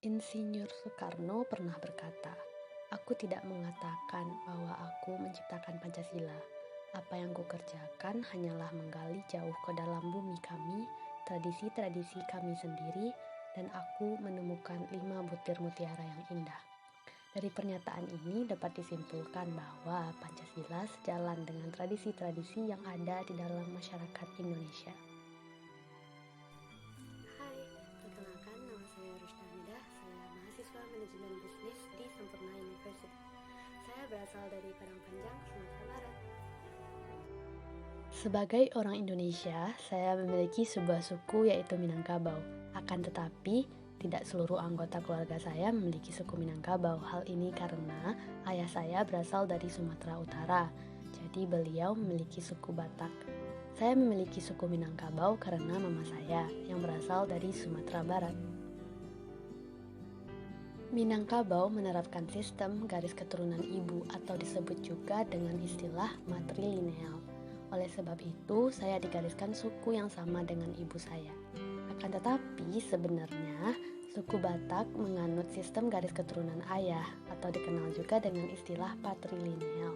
Insinyur Soekarno pernah berkata, "Aku tidak mengatakan bahwa aku menciptakan Pancasila. Apa yang kukerjakan hanyalah menggali jauh ke dalam bumi kami, tradisi-tradisi kami sendiri, dan aku menemukan 5 butir mutiara yang indah." Dari pernyataan ini dapat disimpulkan bahwa Pancasila sejalan dengan tradisi-tradisi yang ada di dalam masyarakat Indonesia. Hai, perkenalkan nama saya Rusda Midah. Saya mahasiswa manajemen bisnis di Sampurna University. Saya berasal dari Padang Panjang, Sumatera Barat. Sebagai orang Indonesia, saya memiliki sebuah suku yaitu Minangkabau. Akan tetapi, tidak seluruh anggota keluarga saya memiliki suku Minangkabau. Hal ini karena ayah saya berasal dari Sumatera Utara, jadi beliau memiliki suku Batak. Saya memiliki suku Minangkabau karena mama saya yang berasal dari Sumatera Barat. Minangkabau menerapkan sistem garis keturunan ibu atau disebut juga dengan istilah matrilineal. Oleh sebab itu, saya digariskan suku yang sama dengan ibu saya. Akan tetapi, sebenarnya suku Batak menganut sistem garis keturunan ayah atau dikenal juga dengan istilah patrilineal.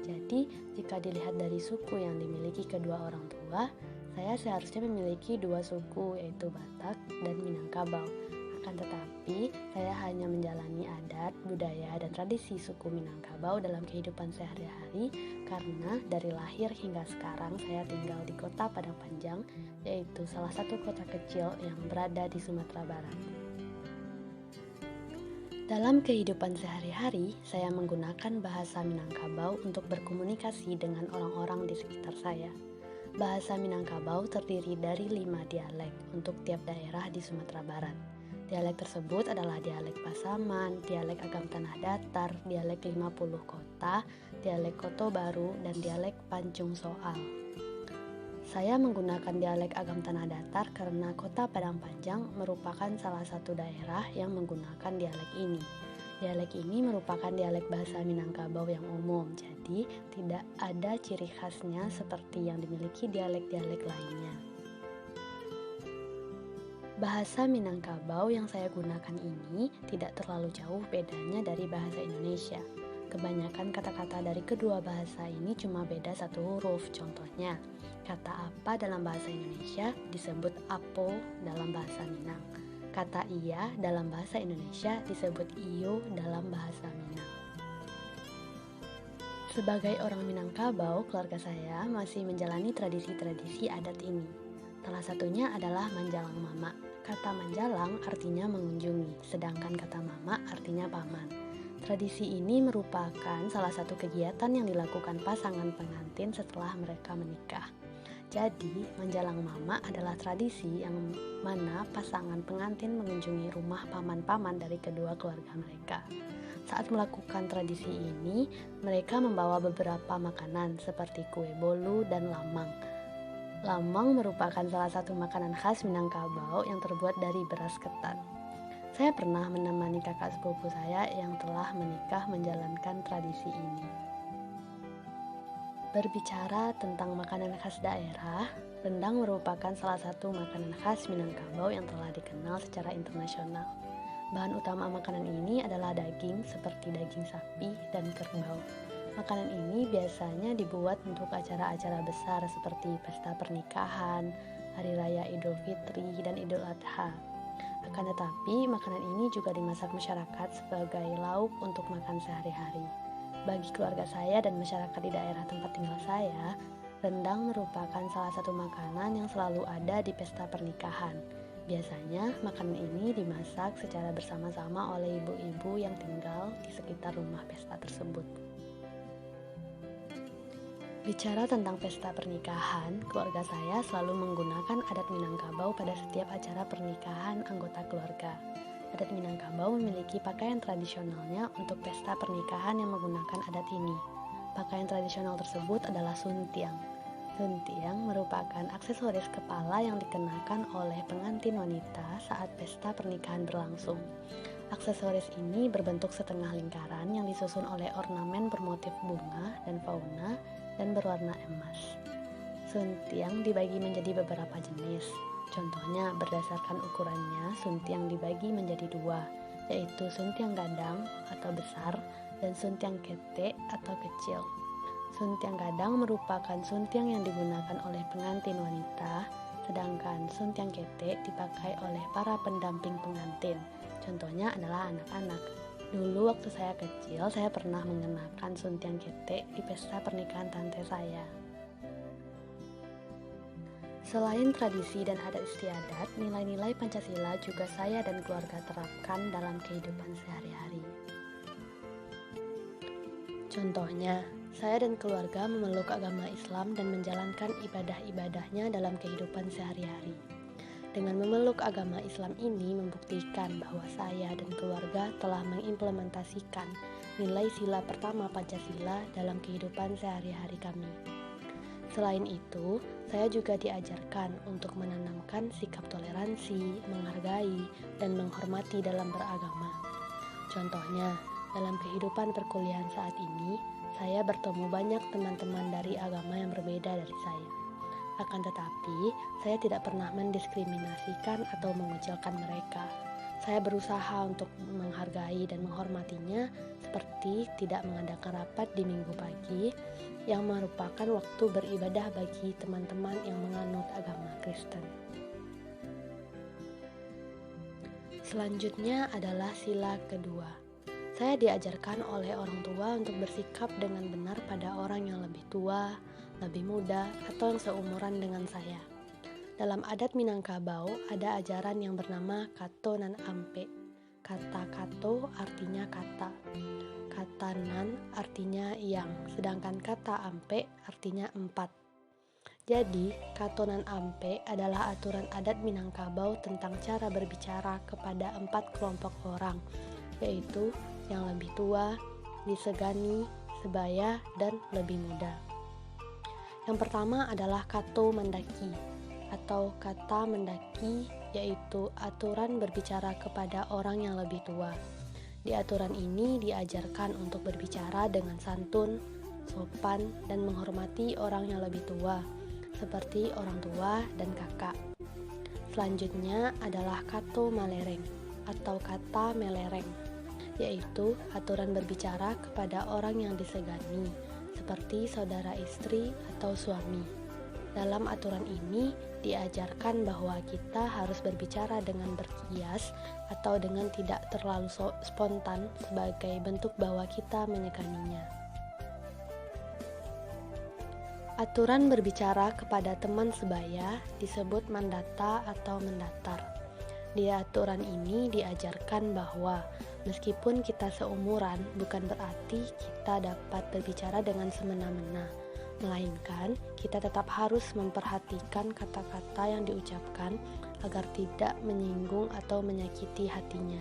Jadi, jika dilihat dari suku yang dimiliki kedua orang tua, saya seharusnya memiliki dua suku yaitu Batak dan Minangkabau. Akan tetapi, saya hanya menjalani adat, budaya, dan tradisi suku Minangkabau dalam kehidupan sehari-hari karena dari lahir hingga sekarang saya tinggal di kota Padang Panjang, yaitu salah satu kota kecil yang berada di Sumatera Barat. Dalam kehidupan sehari-hari, saya menggunakan bahasa Minangkabau untuk berkomunikasi dengan orang-orang di sekitar saya. Bahasa Minangkabau terdiri dari 5 dialek untuk tiap daerah di Sumatera Barat. Dialek tersebut adalah dialek Pasaman, dialek Agam Tanah Datar, dialek 50 Kota, dialek Koto Baru, dan dialek Pancung Soal. Saya menggunakan dialek Agam Tanah Datar karena kota Padang Panjang merupakan salah satu daerah yang menggunakan dialek ini. Dialek ini merupakan dialek bahasa Minangkabau yang umum, jadi tidak ada ciri khasnya seperti yang dimiliki dialek-dialek lainnya. Bahasa Minangkabau yang saya gunakan ini tidak terlalu jauh bedanya dari bahasa Indonesia. Kebanyakan kata-kata dari kedua bahasa ini cuma beda satu huruf. Contohnya, kata apa dalam bahasa Indonesia disebut apo dalam bahasa Minang. Kata iya dalam bahasa Indonesia disebut iyo dalam bahasa Minang. Sebagai orang Minangkabau, keluarga saya masih menjalani tradisi-tradisi adat ini. Salah satunya adalah manjalang mama. Kata manjalang artinya mengunjungi, sedangkan kata mama artinya paman. Tradisi ini merupakan salah satu kegiatan yang dilakukan pasangan pengantin setelah mereka menikah. Jadi, manjalang mama adalah tradisi yang mana pasangan pengantin mengunjungi rumah paman-paman dari kedua keluarga mereka. Saat melakukan tradisi ini, mereka membawa beberapa makanan seperti kue bolu dan lamang. Lamang merupakan salah satu makanan khas Minangkabau yang terbuat dari beras ketan. Saya pernah menemani kakak sepupu saya yang telah menikah menjalankan tradisi ini. Berbicara tentang makanan khas daerah, rendang merupakan salah satu makanan khas Minangkabau yang telah dikenal secara internasional. Bahan utama makanan ini adalah daging seperti daging sapi dan kerbau. Makanan ini biasanya dibuat untuk acara-acara besar seperti pesta pernikahan, Hari Raya Idul Fitri, dan Idul Adha. Akan tetapi, makanan ini juga dimasak masyarakat sebagai lauk untuk makan sehari-hari. Bagi keluarga saya dan masyarakat di daerah tempat tinggal saya, rendang merupakan salah satu makanan yang selalu ada di pesta pernikahan. Biasanya, makanan ini dimasak secara bersama-sama oleh ibu-ibu yang tinggal di sekitar rumah pesta tersebut. Bicara tentang pesta pernikahan, keluarga saya selalu menggunakan adat Minangkabau pada setiap acara pernikahan anggota keluarga. Adat Minangkabau memiliki pakaian tradisionalnya untuk pesta pernikahan yang menggunakan adat ini. Pakaian tradisional tersebut adalah suntiang. Suntiang merupakan aksesoris kepala yang dikenakan oleh pengantin wanita saat pesta pernikahan berlangsung. Aksesoris ini berbentuk setengah lingkaran yang disusun oleh ornamen bermotif bunga dan fauna dan berwarna emas. Suntiang dibagi menjadi beberapa jenis. Contohnya, berdasarkan ukurannya, suntiang dibagi menjadi 2, yaitu suntiang gadang atau besar dan suntiang kete atau kecil. Suntiang gadang merupakan suntiang yang digunakan oleh pengantin wanita, sedangkan suntiang kete dipakai oleh para pendamping pengantin. Contohnya adalah anak-anak. Dulu waktu saya kecil, saya pernah mengenakan suntiang kete di pesta pernikahan tante saya. Selain tradisi dan adat istiadat, nilai-nilai Pancasila juga saya dan keluarga terapkan dalam kehidupan sehari-hari. Contohnya, saya dan keluarga memeluk agama Islam dan menjalankan ibadah-ibadahnya dalam kehidupan sehari-hari. Dengan memeluk agama Islam ini membuktikan bahwa saya dan keluarga telah mengimplementasikan nilai sila pertama Pancasila dalam kehidupan sehari-hari kami. Selain itu, saya juga diajarkan untuk menanamkan sikap toleransi, menghargai, dan menghormati dalam beragama. Contohnya, dalam kehidupan perkuliahan saat ini, saya bertemu banyak teman-teman dari agama yang berbeda dari saya. Akan tetapi, saya tidak pernah mendiskriminasikan atau mengucilkan mereka. Saya berusaha untuk menghargai dan menghormatinya, seperti tidak mengadakan rapat di minggu pagi, yang merupakan waktu beribadah bagi teman-teman yang menganut agama Kristen. Selanjutnya adalah sila kedua. Saya diajarkan oleh orang tua untuk bersikap dengan benar pada orang yang lebih tua, lebih muda, atau yang seumuran dengan saya. Dalam adat Minangkabau ada ajaran yang bernama Kato Nan Ampe. Kata Kato artinya kata, kata Nan artinya yang, sedangkan kata Ampe artinya 4. Jadi, Kato Nan Ampe adalah aturan adat Minangkabau tentang cara berbicara kepada 4 kelompok orang, yaitu yang lebih tua, disegani, sebaya, dan lebih muda. Yang pertama adalah Kato Mandaki atau kata mendaki, yaitu aturan berbicara kepada orang yang lebih tua. Di aturan ini diajarkan untuk berbicara dengan santun, sopan, dan menghormati orang yang lebih tua, seperti orang tua dan kakak. Selanjutnya adalah Kato Malereng atau kata melereng, yaitu aturan berbicara kepada orang yang disegani, seperti saudara istri atau suami. Dalam aturan ini diajarkan bahwa kita harus berbicara dengan berkias atau dengan tidak terlalu spontan sebagai bentuk bahwa kita menyeganinya. Aturan berbicara kepada teman sebaya disebut mandata atau mendatar. Di aturan ini diajarkan bahwa meskipun kita seumuran, bukan berarti kita dapat berbicara dengan semena-mena, melainkan kita tetap harus memperhatikan kata-kata yang diucapkan agar tidak menyinggung atau menyakiti hatinya.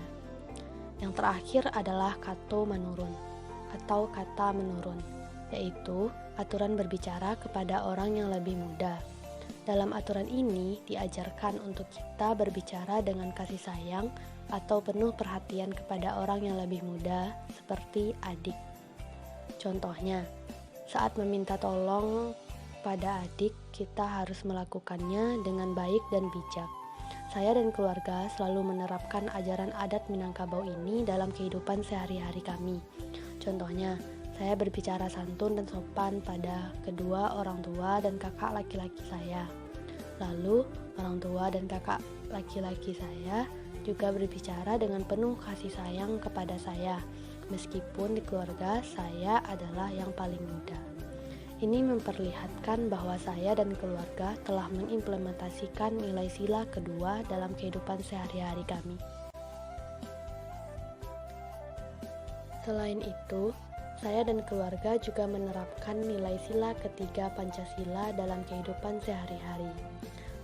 Yang terakhir adalah Kato Manurun atau kata menurun, yaitu aturan berbicara kepada orang yang lebih muda. Dalam aturan ini diajarkan untuk kita berbicara dengan kasih sayang atau penuh perhatian kepada orang yang lebih muda, seperti adik. Contohnya, saat meminta tolong pada adik, kita harus melakukannya dengan baik dan bijak. Saya dan keluarga selalu menerapkan ajaran adat Minangkabau ini dalam kehidupan sehari-hari kami. Contohnya, saya berbicara santun dan sopan pada kedua orang tua dan kakak laki-laki saya. Lalu, orang tua dan kakak laki-laki saya juga berbicara dengan penuh kasih sayang kepada saya, meskipun di keluarga saya adalah yang paling muda. Ini memperlihatkan bahwa saya dan keluarga telah mengimplementasikan nilai sila kedua dalam kehidupan sehari-hari kami. Selain itu, saya dan keluarga juga menerapkan nilai sila ketiga Pancasila dalam kehidupan sehari-hari.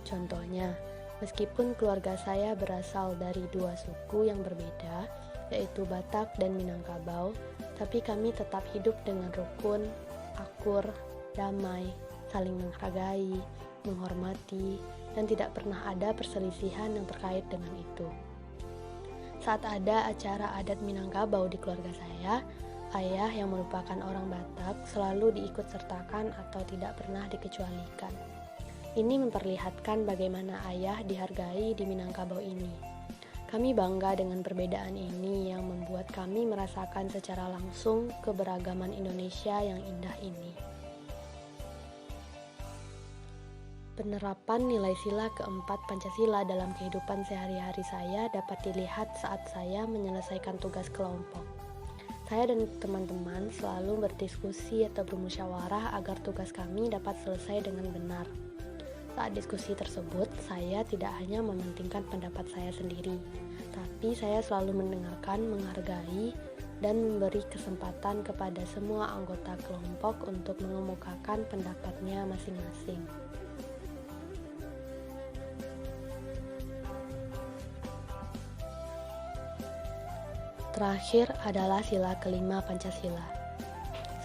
Contohnya, meskipun keluarga saya berasal dari dua suku yang berbeda, yaitu Batak dan Minangkabau, tapi kami tetap hidup dengan rukun, akur, damai, saling menghargai, menghormati, dan tidak pernah ada perselisihan yang terkait dengan itu. Saat ada acara adat Minangkabau di keluarga saya, ayah yang merupakan orang Batak selalu diikut sertakan atau tidak pernah dikecualikan. Ini memperlihatkan bagaimana ayah dihargai di Minangkabau ini. Kami bangga dengan perbedaan ini yang membuat kami merasakan secara langsung keberagaman Indonesia yang indah ini. Penerapan nilai sila keempat Pancasila dalam kehidupan sehari-hari saya dapat dilihat saat saya menyelesaikan tugas kelompok. Saya dan teman-teman selalu berdiskusi atau bermusyawarah agar tugas kami dapat selesai dengan benar. Saat diskusi tersebut, saya tidak hanya mementingkan pendapat saya sendiri, tapi saya selalu mendengarkan, menghargai, dan memberi kesempatan kepada semua anggota kelompok untuk mengemukakan pendapatnya masing-masing. Terakhir adalah sila kelima Pancasila.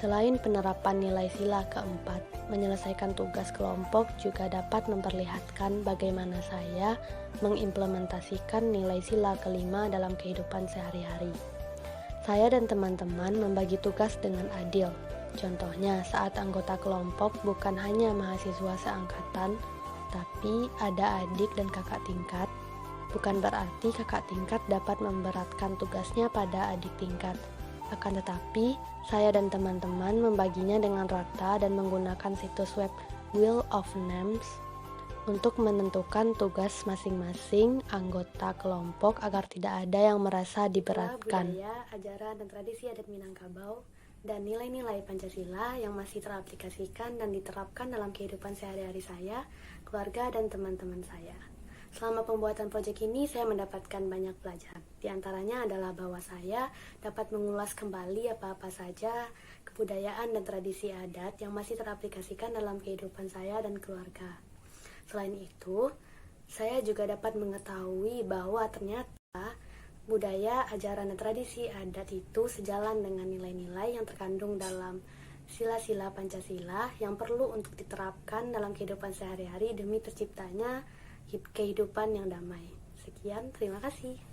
Selain penerapan nilai sila keempat, menyelesaikan tugas kelompok juga dapat memperlihatkan bagaimana saya mengimplementasikan nilai sila kelima dalam kehidupan sehari-hari. Saya dan teman-teman membagi tugas dengan adil. Contohnya, saat anggota kelompok bukan hanya mahasiswa seangkatan, tapi ada adik dan kakak tingkat. Bukan berarti kakak tingkat dapat memberatkan tugasnya pada adik tingkat. Akan tetapi, saya dan teman-teman membaginya dengan rata dan menggunakan situs web Wheel of Names untuk menentukan tugas masing-masing anggota kelompok agar tidak ada yang merasa diberatkan. Budaya, ajaran, dan tradisi adat Minangkabau dan nilai-nilai Pancasila yang masih teraplikasikan dan diterapkan dalam kehidupan sehari-hari saya, keluarga, dan teman-teman saya. Selama pembuatan proyek ini, saya mendapatkan banyak pelajaran. Di antaranya adalah bahwa saya dapat mengulas kembali apa-apa saja kebudayaan dan tradisi adat yang masih teraplikasikan dalam kehidupan saya dan keluarga. Selain itu, saya juga dapat mengetahui bahwa ternyata budaya, ajaran, dan tradisi adat itu sejalan dengan nilai-nilai yang terkandung dalam sila-sila Pancasila yang perlu untuk diterapkan dalam kehidupan sehari-hari demi terciptanya kehidupan yang damai. Sekian, terima kasih.